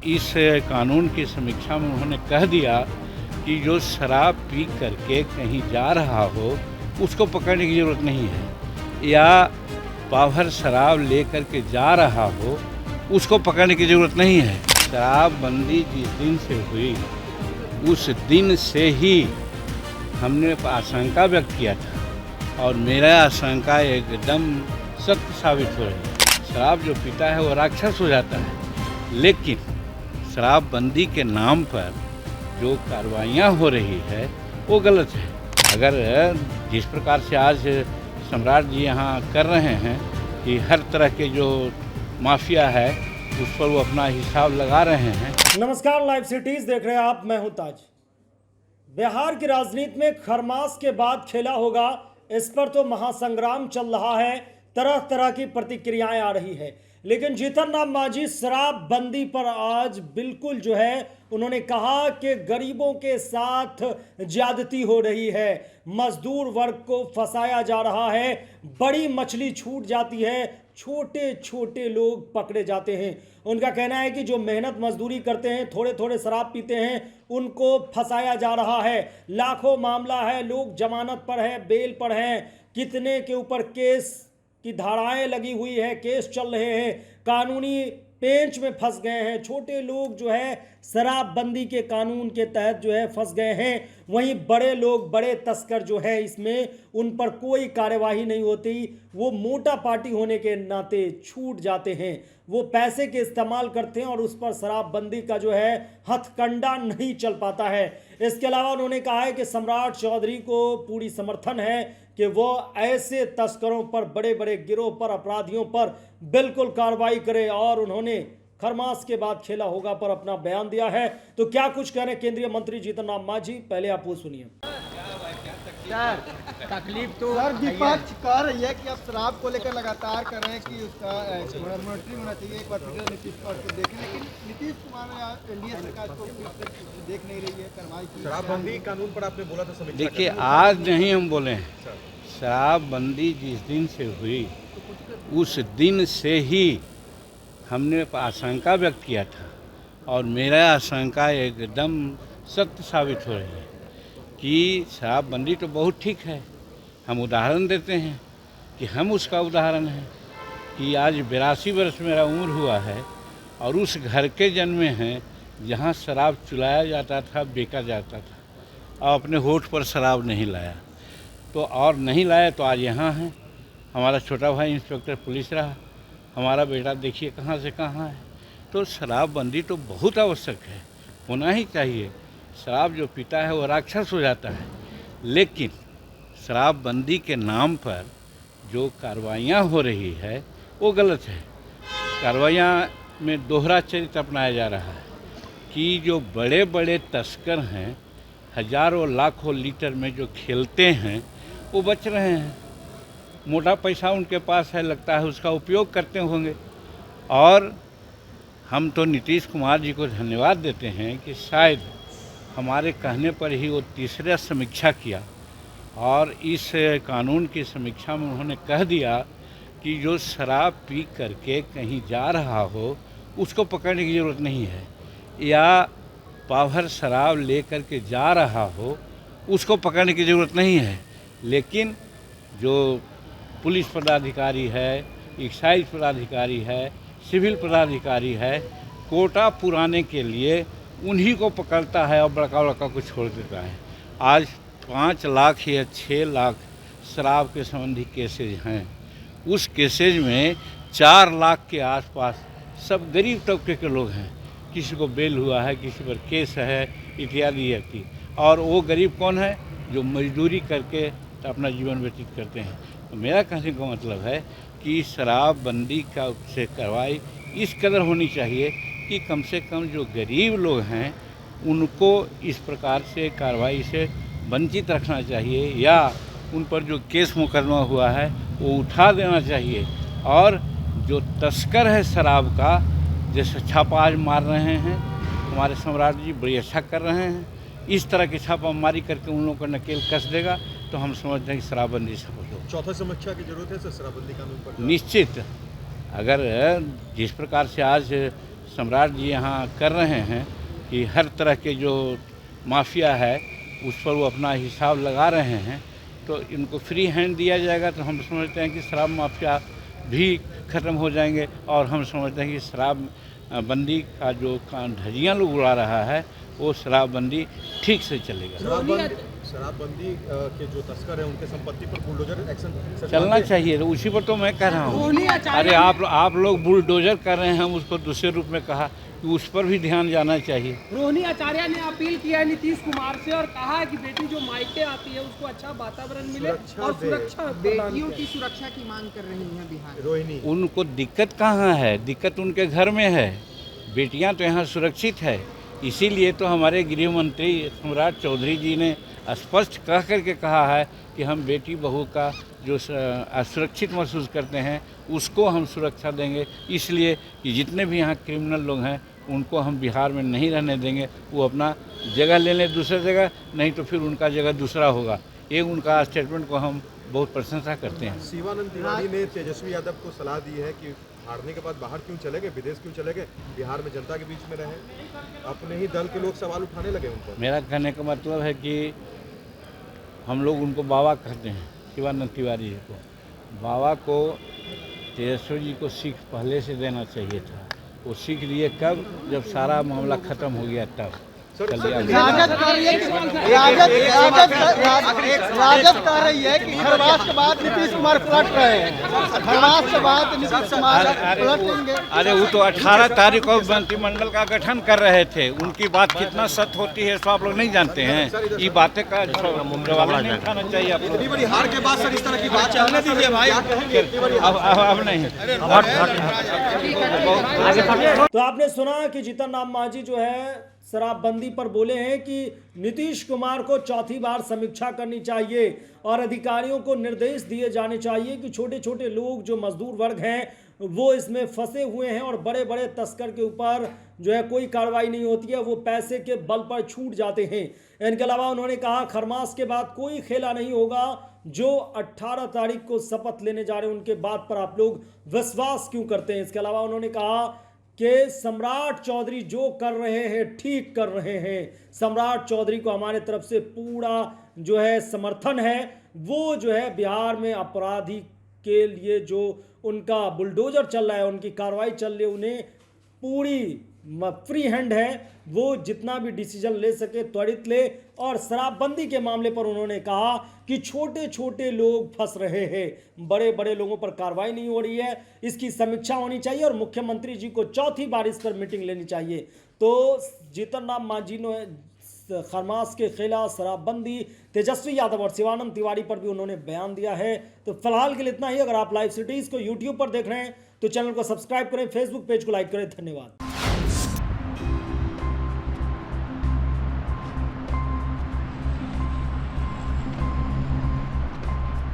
इस कानून की समीक्षा में उन्होंने कह दिया कि जो शराब पी करके कहीं जा रहा हो उसको पकड़ने की ज़रूरत नहीं है, या पाभर शराब ले करके जा रहा हो उसको पकड़ने की ज़रूरत नहीं है। शराबबंदी जिस दिन से हुई उस दिन से ही हमने आशंका व्यक्त किया था और मेरा आशंका एकदम सत्य साबित हो रही है। शराब जो पीता है वो राक्षस हो जाता है, लेकिन शराबबंदी के नाम पर जो कार्रवाइयाँ हो रही है वो गलत है। अगर जिस प्रकार से आज सम्राट जी यहाँ कर रहे हैं कि हर तरह के जो माफिया है उस पर वो अपना हिसाब लगा रहे हैं। नमस्कार, लाइव सिटीज देख रहे हैं आप, मैं हूं ताज। बिहार की राजनीति में खरमास के बाद खेला होगा, इस पर तो महासंग्राम चल रहा है, तरह तरह की प्रतिक्रियाएं आ रही है। लेकिन जीतन राम मांझी शराबबंदी पर आज बिल्कुल जो है उन्होंने कहा कि गरीबों के साथ ज्यादती हो रही है, मजदूर वर्ग को फंसाया जा रहा है, बड़ी मछली छूट जाती है, छोटे छोटे लोग पकड़े जाते हैं। उनका कहना है कि जो मेहनत मजदूरी करते हैं, थोड़े थोड़े शराब पीते हैं, उनको फंसाया जा रहा है। लाखों मामला है, लोग जमानत पर है, बेल पर हैं, कितने के ऊपर केस की धाराएं लगी हुई है, केस चल रहे हैं, कानूनी पेंच में फंस गए हैं। छोटे लोग जो है शराबबंदी के कानून के तहत जो है फंस गए हैं। वहीं बड़े लोग, बड़े तस्कर जो है इसमें उन पर कोई कार्यवाही नहीं होती, वो मोटा पार्टी होने के नाते छूट जाते हैं, वो पैसे के इस्तेमाल करते हैं और उस पर शराबबंदी का जो है हथकंडा नहीं चल पाता है। इसके अलावा उन्होंने कहा है कि सम्राट चौधरी को पूरी समर्थन है कि वो ऐसे तस्करों पर, बड़े बड़े गिरोह पर, अपराधियों पर बिल्कुल कार्रवाई करे और उन्होंने खरमास के बाद खेला होगा पर अपना बयान दिया है। तो क्या कुछ कह रहे हैं केंद्रीय मंत्री जीतन राम मांझी, पहले आप वो सुनिए। सर, तकलीफ तो सर विपक्ष कह रही है कि अब शराब को लेकर लगातार कर रहे हैं कि उसका मॉनिटरिंग होना चाहिए, एक बार फिर नीतीश कुमार को देखें, लेकिन नीतीश कुमार एनडीए सरकार को देख नहीं रही है कार्रवाई की। शराबबंदी कानून पर आपने बोला था समीक्षा। देखिए, आज नहीं हम बोले हैं, शराबबंदी जिस दिन से हुई उस दिन से ही हमने आशंका व्यक्त किया था और मेरा आशंका एकदम सत्य साबित हो रही है कि शराबबंदी तो बहुत ठीक है। हम उदाहरण देते हैं कि हम उसका उदाहरण है कि आज 82 वर्ष मेरा उम्र हुआ है और उस घर के जन्मे हैं जहाँ शराब चुलाया जाता था, बेचा जाता था, और अपने होठ पर शराब नहीं लाया तो, और नहीं लाया तो आज यहाँ है। हमारा छोटा भाई इंस्पेक्टर पुलिस रहा, हमारा बेटा देखिए कहाँ से कहाँ है। तो शराबबंदी तो बहुत आवश्यक है, होना ही चाहिए। शराब जो पीता है वो राक्षस हो जाता है, लेकिन शराबबंदी के नाम पर जो कार्रवाइयाँ हो रही है वो गलत है। कार्रवाइयाँ में दोहरा चरित्र अपनाया जा रहा है कि जो बड़े बड़े तस्कर हैं, हजारों लाखों लीटर में जो खेलते हैं वो बच रहे हैं। मोटा पैसा उनके पास है, लगता है उसका उपयोग करते होंगे। और हम तो नीतीश कुमार जी को धन्यवाद देते हैं कि शायद हमारे कहने पर ही वो तीसरा समीक्षा किया और इस कानून की समीक्षा में उन्होंने कह दिया कि जो शराब पी करके कहीं जा रहा हो उसको पकड़ने की ज़रूरत नहीं है, या पाभर शराब ले करके जा रहा हो उसको पकड़ने की ज़रूरत नहीं है। लेकिन जो पुलिस पदाधिकारी है, एक्साइज पदाधिकारी है, सिविल पदाधिकारी है, कोटा पुराने के लिए उन्हीं को पकड़ता है और बड़का बड़का को छोड़ देता है। आज 5 लाख या 6 लाख शराब के संबंधी केसेज हैं, उस केसेज में 4 लाख के आसपास सब गरीब तबके के लोग हैं। किसी को बेल हुआ है, किसी पर केस है, इत्यादि इत्यादि। और वो गरीब कौन है? जो मजदूरी करके अपना जीवन व्यतीत करते हैं। तो मेरा कहने का मतलब है कि शराबबंदी का से कार्रवाई इस कदर होनी चाहिए कि कम से कम जो गरीब लोग हैं उनको इस प्रकार से कार्रवाई से वंचित रखना चाहिए, या उन पर जो केस मुकदमा हुआ है वो उठा देना चाहिए। और जो तस्कर है शराब का, जैसे छापा आज मार रहे हैं हमारे सम्राट जी, बड़ी अच्छा कर रहे हैं, इस तरह की छापामारी करके उन लोगों को नकेल कस देगा तो हम समझते हैं कि शराबबंदी सफल हो। चौथा समीक्षा की जरूरत है सर शराबबंदी कानून पर? निश्चित। अगर जिस प्रकार से आज सम्राट जी यहाँ कर रहे हैं कि हर तरह के जो माफिया है उस पर वो अपना हिसाब लगा रहे हैं, तो इनको फ्री हैंड दिया जाएगा तो हम समझते हैं कि शराब माफिया भी ख़त्म हो जाएंगे। और हम समझते हैं कि शराब बंदी का जो धज्जियाँ लोग उड़ा रहा है वो शराबबंदी ठीक से चलेगा। शराबबंदी के जो तस्कर हैं उनके संपत्ति पर बुलडोजर एक्शन चलना चाहिए, तो उसी पर तो मैं कह रहा हूँ। अरे आप लोग बुलडोजर कर रहे हैं, हम उसको दूसरे रूप में कहा कि उस पर भी ध्यान जाना चाहिए। रोहिणी आचार्य ने अपील किया है नीतीश कुमार से और कहा है कि बेटी जो मायके आती है उसको अच्छा वातावरण मिले और सुरक्षा, बेटियों की सुरक्षा की मांग कर रही है बिहार। रोहिणी उनको दिक्कत कहाँ है? दिक्कत उनके घर में है। बेटियां तो यहाँ सुरक्षित है, इसीलिए तो हमारे गृह मंत्री सम्राट चौधरी जी ने स्पष्ट कह करके कहा है कि हम बेटी बहू का जो असुरक्षित महसूस करते हैं उसको हम सुरक्षा देंगे, इसलिए कि जितने भी यहाँ क्रिमिनल लोग हैं उनको हम बिहार में नहीं रहने देंगे। वो अपना जगह ले लें दूसरी जगह, नहीं तो फिर उनका जगह दूसरा होगा। ये उनका स्टेटमेंट को हम बहुत प्रशंसा करते हैं। शिवानंद तिवारी ने तेजस्वी यादव को सलाह दी है कि हारने के बाद बाहर क्यों चले गए, विदेश क्यों चले गए, बिहार में जनता के बीच में रहे। अपने ही दल के लोग सवाल उठाने लगे उन पर। मेरा कहने का मतलब है कि हम लोग उनको बाबा कहते हैं, शिवानंद तिवारी जी को। बाबा को तेजस्वी जी को सीख पहले से देना चाहिए था। वो सीख लिए कब? जब सारा मामला ख़त्म हो गया तब। राजद कह रही है कि राजद कह रही है कि खरमास के बाद नीतीश कुमार पलट रहे हैं। खरमास के बाद नीतीश कुमार पलटेंगे। अरे वो तो 18 तारीख को मंत्रिमंडल का गठन कर रहे थे, उनकी बात कितना सत्य होती है तो आप लोग नहीं जानते हैं। ये बातें का जवाब नहीं उठाना चाहिए आप लोग। बड़ी हार के बाद सर इस तरह की बात चलने दीजिए भाई। अब नहीं। तो आपने सुना कि जीतन राम मांझी जो है शराबबंदी पर बोले हैं कि नीतीश कुमार को चौथी बार समीक्षा करनी चाहिए और अधिकारियों को निर्देश दिए जाने चाहिए कि छोटे छोटे लोग जो मजदूर वर्ग हैं वो इसमें फंसे हुए हैं और बड़े बड़े तस्कर के ऊपर जो है कोई कार्रवाई नहीं होती है, वो पैसे के बल पर छूट जाते हैं। इनके अलावा उन्होंने कहा खरमास के बाद कोई खेला नहीं होगा। जो 18 तारीख को शपथ लेने जा रहे हैं उनके बात पर आप लोग विश्वास क्यों करते हैं? इसके अलावा उन्होंने कहा कि सम्राट चौधरी जो कर रहे हैं ठीक कर रहे हैं। सम्राट चौधरी को हमारे तरफ से पूरा जो है समर्थन है। वो जो है बिहार में अपराधी के लिए जो उनका बुलडोजर चल रहा है, उनकी कार्रवाई चल रही है, उन्हें पूरी फ्री हैंड है। वो जितना भी डिसीजन ले सके त्वरित ले। और शराबबंदी के मामले पर उन्होंने कहा कि छोटे छोटे लोग फंस रहे हैं, बड़े बड़े लोगों पर कार्रवाई नहीं हो रही है, इसकी समीक्षा होनी चाहिए और मुख्यमंत्री जी को चौथी बार इस पर मीटिंग लेनी चाहिए। तो जीतन राम मांझी ने खरमास के खिलाफ शराबबंदी, तेजस्वी यादव और शिवानंद तिवारी पर भी उन्होंने बयान दिया है। तो फिलहाल के लिए इतना ही। अगर आप लाइव सिटीज़ को यूट्यूब पर देख रहे हैं तो चैनल को सब्सक्राइब करें, फेसबुक पेज को लाइक करें। धन्यवाद।